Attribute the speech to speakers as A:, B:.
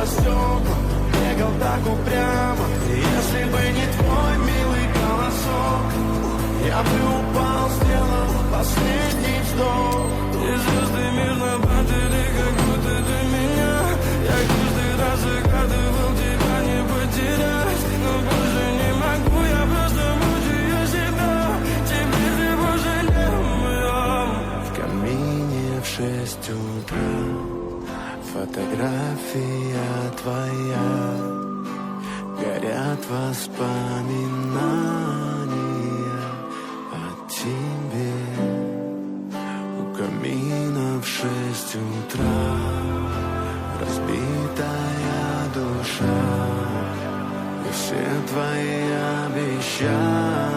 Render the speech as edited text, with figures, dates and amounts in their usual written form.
A: по стеклам, бегал так упрямо. И если бы не твой милый голосок, я бы упал, сделал последний вздох. И звезды мирно падали, как будто для меня. Я каждый раз загадывал тебя не потерять, но больше не могу, я просто мучаю себя. Теперь ты больше не моя. В камине в 6 утра фотография твоя, горят воспоминания о тебе. У камина в 6 утра разбитая душа, и все твои обещания